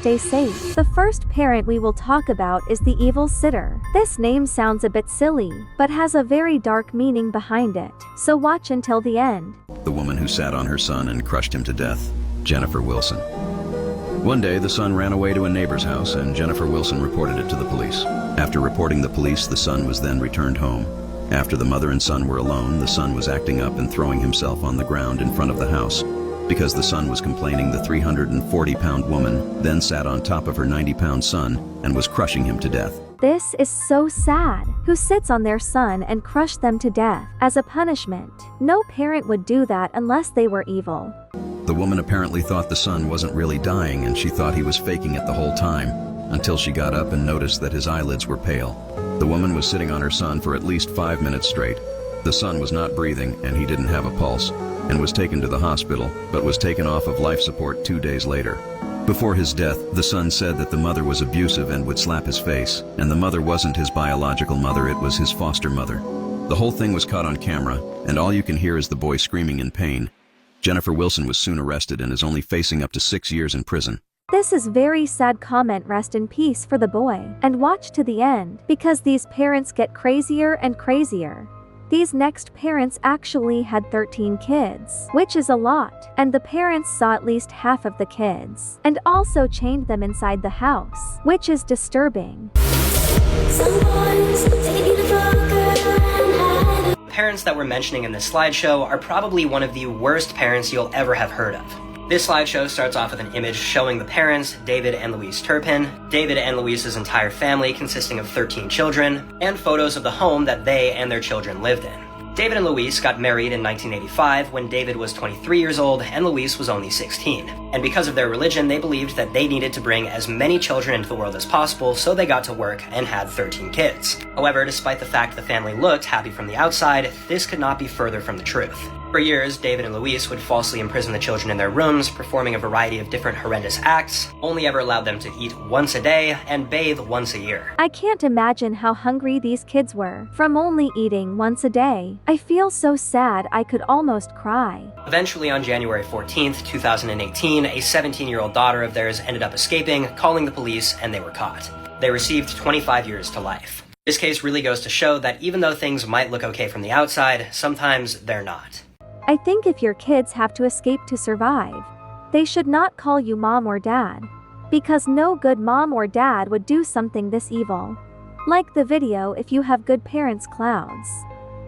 Stay safe. The first parent we will talk about is the evil sitter. This name sounds a bit silly, but has a very dark meaning behind it, so watch until the end. The woman who sat on her son and crushed him to death, Jennifer Wilson. One day, the son ran away to a neighbor's house and Jennifer Wilson reported it to the police. After reporting the police, the son was then returned home. After the mother and son were alone, the son was acting up and throwing himself on the ground in front of the house. Because the son was complaining, the 340-pound woman then sat on top of her 90-pound son and was crushing him to death. This is so sad. Who sits on their son and crush them to death as a punishment? No parent would do that unless they were evil. The woman apparently thought the son wasn't really dying and she thought he was faking it the whole time, until she got up and noticed that his eyelids were pale. The woman was sitting on her son for at least 5 minutes straight. The son was not breathing and he didn't have a pulse, and was taken to the hospital, but was taken off of life support 2 days later. Before his death, the son said that the mother was abusive and would slap his face, and the mother wasn't his biological mother, it was his foster mother. The whole thing was caught on camera, and all you can hear is the boy screaming in pain. Jennifer Wilson was soon arrested and is only facing up to 6 years in prison. This is very sad comment. Rest in peace for the boy. And watch to the end, because these parents get crazier and crazier. These next parents actually had 13 kids, which is a lot, and the parents saw at least half of the kids, and also chained them inside the house, which is disturbing. Parents that we're mentioning in this slideshow are probably one of the worst parents you'll ever have heard of. This slideshow starts off with an image showing the parents, David and Louise Turpin, David and Louise's entire family consisting of 13 children, and photos of the home that they and their children lived in. David and Louise got married in 1985 when David was 23 years old and Louise was only 16. And because of their religion, they believed that they needed to bring as many children into the world as possible, so they got to work and had 13 kids. However, despite the fact the family looked happy from the outside, this could not be further from the truth. For years, David and Louise would falsely imprison the children in their rooms, performing a variety of different horrendous acts, only ever allowed them to eat once a day and bathe once a year. I can't imagine how hungry these kids were from only eating once a day. I feel so sad I could almost cry. Eventually, on January 14th, 2018, a 17-year-old daughter of theirs ended up escaping, calling the police, and they were caught. They received 25 years to life. This case really goes to show that even though things might look okay from the outside, sometimes they're not. I think if your kids have to escape to survive, they should not call you mom or dad, because no good mom or dad would do something this evil. Like the video if you have good parents clouds.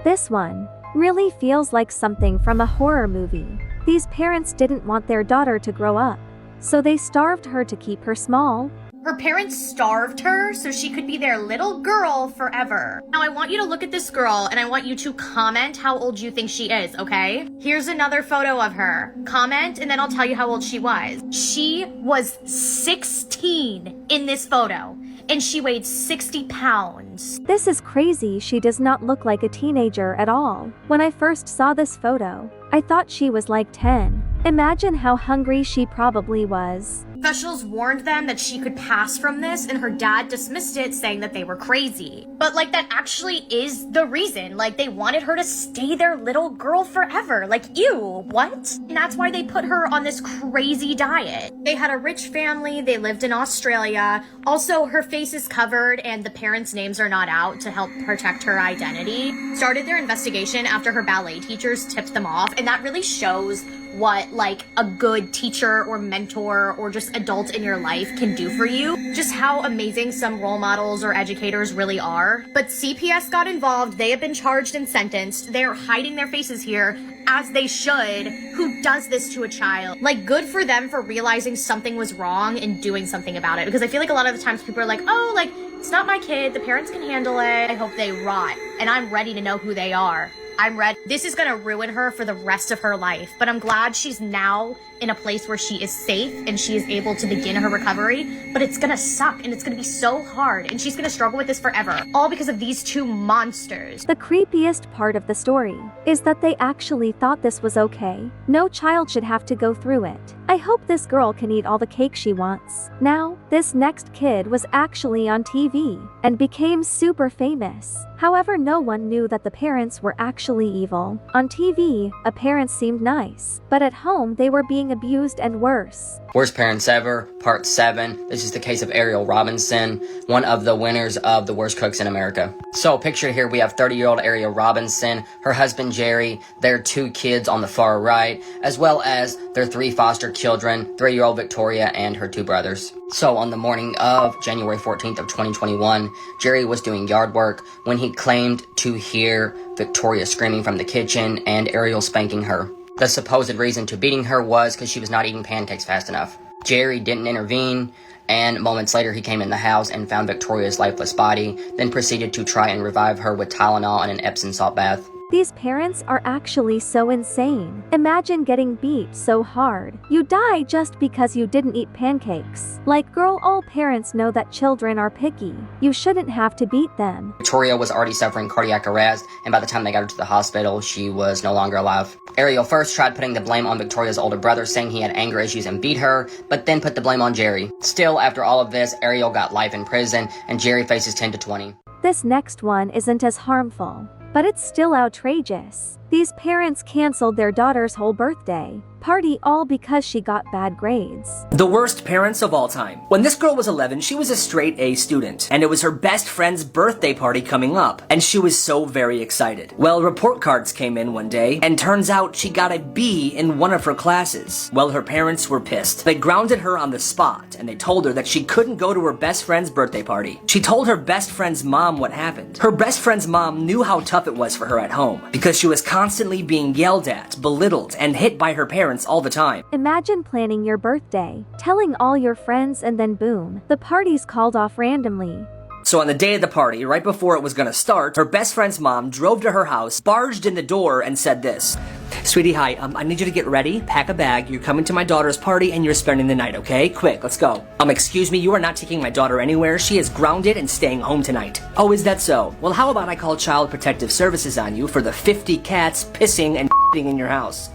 This one really feels like something from a horror movie. These parents didn't want their daughter to grow up, so they starved her to keep her small. Her parents starved her so she could be their little girl forever. Now I want you to look at this girl and I want you to comment how old you think she is, okay? Here's another photo of her. Comment and then I'll tell you how old she was. She was 16 in this photo and she weighed 60 pounds. This is crazy. She does not look like a teenager at all. When I first saw this photo, I thought she was like 10. Imagine how hungry she probably was. Officials warned them that she could pass from this and her dad dismissed it, saying that they were crazy. But like that actually is the reason. Like they wanted her to stay their little girl forever. Like ew, what? And that's why they put her on this crazy diet. They had a rich family, they lived in Australia. Also her face is covered and the parents' names are not out to help protect her identity. Started their investigation after her ballet teachers tipped them off, and that really shows what like a good teacher or mentor or just adult in your life can do for you. Just how amazing some role models or educators really are. But CPS got involved. They have been charged and sentenced. They're hiding their faces here, as they should. Who does this to a child? Like, good for them for realizing something was wrong and doing something about it. Because I feel like a lot of the times people are like, oh, like, it's not my kid. The parents can handle it. I hope they rot. And I'm ready to know who they are. I'm ready. This is gonna ruin her for the rest of her life, but I'm glad she's now in a place where she is safe and she is able to begin her recovery, but it's gonna suck and it's gonna be so hard and she's gonna struggle with this forever, all because of these two monsters. The creepiest part of the story is that they actually thought this was okay. No child should have to go through it. I hope this girl can eat all the cake she wants. Now, this next kid was actually on TV and became super famous. However, no one knew that the parents were actually evil. On TV, a parent seemed nice, but at home they were being being abused and worse. Worst Parents Ever, Part 7. This is the case of Ariel Robinson, one of the winners of the Worst Cooks in America. So pictured here we have 30-year-old Ariel Robinson, her husband Jerry, their 2 kids on the far right, as well as their 3 foster children, 3-year-old Victoria and her 2 brothers. So on the morning of January 14th of 2021, Jerry was doing yard work when he claimed to hear Victoria screaming from the kitchen and Ariel spanking her. The supposed reason to beating her was because she was not eating pancakes fast enough. Jerry didn't intervene, and moments later he came in the house and found Victoria's lifeless body, then proceeded to try and revive her with Tylenol and an Epsom salt bath. These parents are actually so insane. Imagine getting beat so hard. You die just because you didn't eat pancakes. Like, girl, all parents know that children are picky. You shouldn't have to beat them. Victoria was already suffering cardiac arrest, and by the time they got her to the hospital, she was no longer alive. Ariel first tried putting the blame on Victoria's older brother, saying he had anger issues and beat her, but then put the blame on Jerry. Still, after all of this, Ariel got life in prison, and Jerry faces 10 to 20. This next one isn't as harmful, but it's still outrageous. These parents canceled their daughter's whole birthday party all because she got bad grades. The worst parents of all time. When this girl was 11, she was a straight A student, and it was her best friend's birthday party coming up, and she was so very excited. Well, report cards came in one day, and turns out she got a B in one of her classes. Well, her parents were pissed. They grounded her on the spot, and they told her that she couldn't go to her best friend's birthday party. She told her best friend's mom what happened. Her best friend's mom knew how tough it was for her at home, because she was constantly being yelled at, belittled, and hit by her parents all the time. Imagine planning your birthday, telling all your friends, and then boom, the party's called off randomly. So on the day of the party, right before it was gonna start, her best friend's mom drove to her house, barged in the door, and said this: "Sweetie, hi, I need you to get ready, pack a bag, you're coming to my daughter's party and you're spending the night, okay? Quick, let's go. Excuse me, you are not taking my daughter anywhere, she is grounded and staying home tonight." "Oh, is that so? Well, how about I call Child Protective Services on you for the 50 cats pissing and in your house?"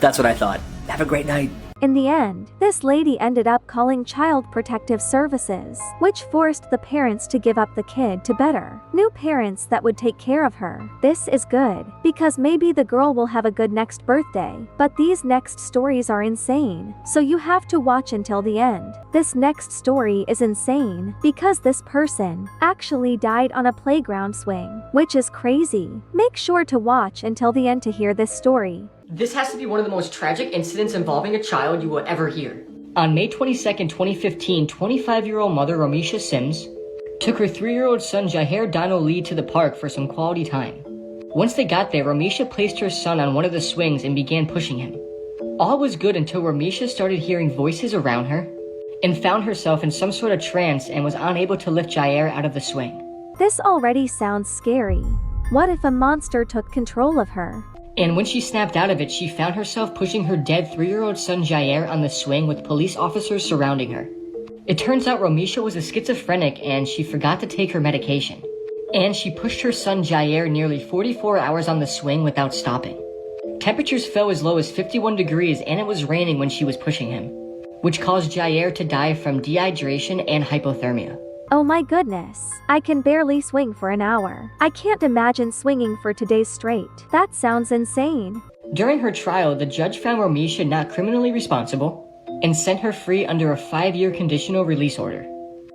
That's what I thought. Have a great night. In the end, this lady ended up calling Child Protective Services, which forced the parents to give up the kid to better new parents that would take care of her. This is good, because maybe the girl will have a good next birthday, but these next stories are insane, so you have to watch until the end. This next story is insane, because this person actually died on a playground swing, which is crazy. Make sure to watch until the end to hear this story. This has to be one of the most tragic incidents involving a child you will ever hear. On May 22nd, 2015, 25-year-old mother Romisha Sims took her 3-year-old son Jaher Dano Lee to the park for some quality time. Once they got there, Romisha placed her son on one of the swings and began pushing him. All was good until Romisha started hearing voices around her and found herself in some sort of trance and was unable to lift Jaher out of the swing. This already sounds scary. What if a monster took control of her? And when she snapped out of it, she found herself pushing her dead 3-year-old son Jair on the swing with police officers surrounding her. It turns out Romisha was a schizophrenic and she forgot to take her medication. And she pushed her son Jair nearly 44 hours on the swing without stopping. Temperatures fell as low as 51 degrees and it was raining when she was pushing him, which caused Jair to die from dehydration and hypothermia. Oh my goodness, I can barely swing for an hour. I can't imagine swinging for 2 days straight. That sounds insane. During her trial, the judge found Romisha not criminally responsible and sent her free under a 5-year conditional release order,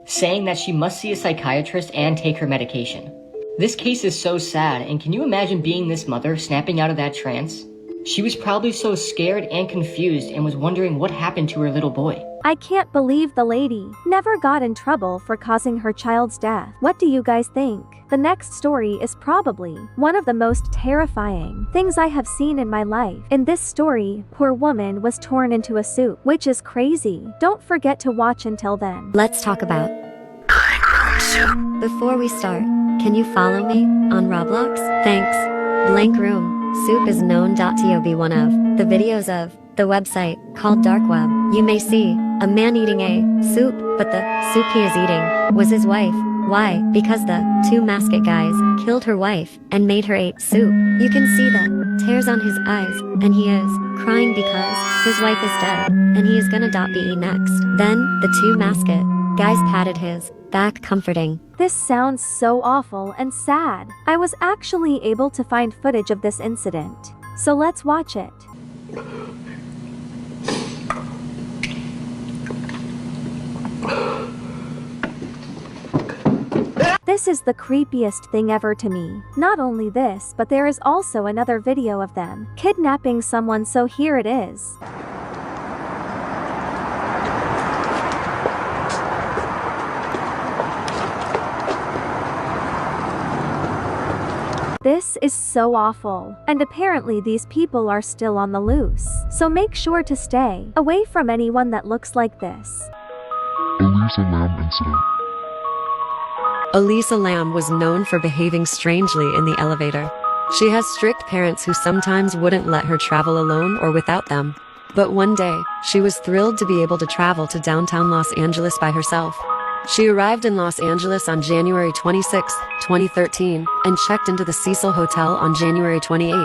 saying that she must see a psychiatrist and take her medication. This case is so sad, and can you imagine being this mother snapping out of that trance? She was probably so scared and confused and was wondering what happened to her little boy. I can't believe the lady never got in trouble for causing her child's death. What do you guys think? The next story is probably one of the most terrifying things I have seen in my life. In this story, poor woman was torn into a soup, which is crazy. Don't forget to watch until then. Let's talk about Blank Room Soup. Before we start, can you follow me on Roblox? Thanks. Blank Room Soup is known to be one of the videos of the website called Dark Web. You may see a man eating a soup, but the soup he is eating was his wife. Why? Because the 2 masked guys killed her wife and made her eat soup. You can see the tears on his eyes, and he is crying because his wife is dead, and he is gonna be next. Then, the 2 masked guys patted his back comforting. This sounds so awful and sad. I was actually able to find footage of this incident, so let's watch it. This is the creepiest thing ever to me. Not only this, but there is also another video of them kidnapping someone, so here it is. This is so awful, and apparently these people are still on the loose, so make sure to stay away from anyone that looks like this. Elisa Lam incident. Elisa Lam was known for behaving strangely in the elevator. She has strict parents who sometimes wouldn't let her travel alone or without them. But one day, she was thrilled to be able to travel to downtown Los Angeles by herself. She arrived in Los Angeles on January 26, 2013, and checked into the Cecil Hotel on January 28.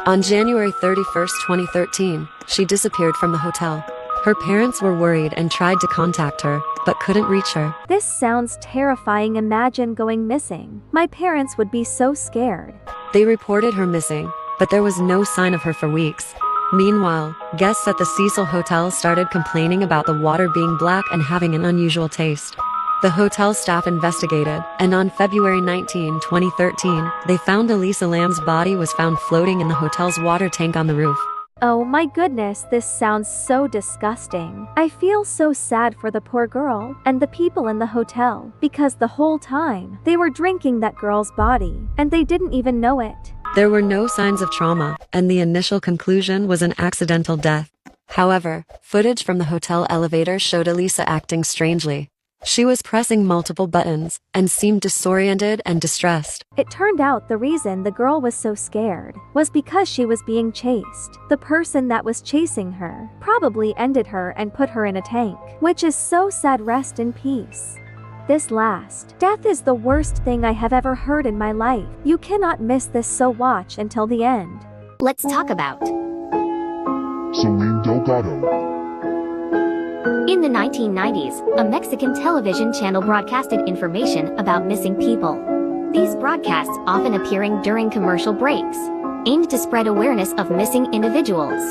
On January 31, 2013, she disappeared from the hotel. Her parents were worried and tried to contact her, but couldn't reach her. This sounds terrifying. Imagine going missing. My parents would be so scared. They reported her missing, but there was no sign of her for weeks. Meanwhile, guests at the Cecil Hotel started complaining about the water being black and having an unusual taste. The hotel staff investigated, and on February 19, 2013, they found Elisa Lam's body was found floating in the hotel's water tank on the roof. Oh my goodness, this sounds so disgusting. I feel so sad for the poor girl and the people in the hotel, because the whole time they were drinking that girl's body, and they didn't even know it. There were no signs of trauma, and the initial conclusion was an accidental death. However, footage from the hotel elevator showed Elisa acting strangely. She was pressing multiple buttons and seemed disoriented and distressed. It turned out the reason the girl was so scared was because she was being chased. The person that was chasing her probably ended her and put her in a tank, which is so sad. Rest in peace. This last death is the worst thing I have ever heard in my life. You cannot miss this, so watch until the end. Let's talk about Celine Delgado. In the 1990s, a Mexican television channel broadcasted information about missing people. These broadcasts often appearing during commercial breaks, aimed to spread awareness of missing individuals.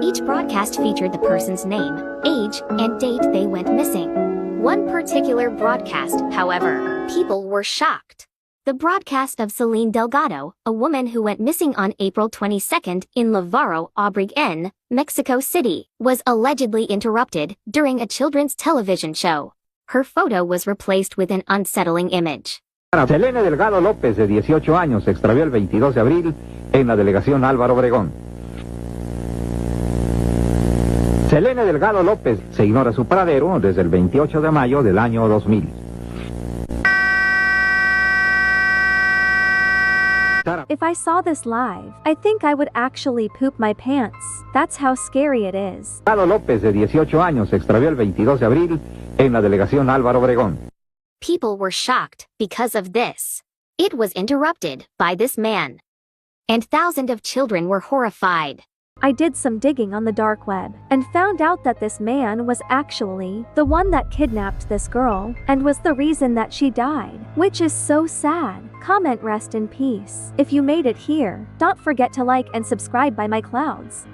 Each broadcast featured the person's name, age, and date they went missing. One particular broadcast, however, people were shocked. The broadcast of Celine Delgado, a woman who went missing on April 22 in Lavaro Obregón, Mexico City, was allegedly interrupted during a children's television show. Her photo was replaced with an unsettling image. Selene Delgado López, de 18 años, se extravió el 22 de abril en la delegación Álvaro Obregón. Selene Delgado López se ignora su paradero desde el 28 de mayo del año 2000. If I saw this live, I think I would actually poop my pants. That's how scary it is. Delgado López, de 18 años, se extravió el 22 de abril en la delegación Álvaro Obregón. People were shocked because of this. It was interrupted by this man. And thousands of children were horrified. I did some digging on the dark web and found out that this man was actually the one that kidnapped this girl and was the reason that she died, which is so sad. Comment rest in peace. If you made it here, don't forget to like and subscribe by my clouds.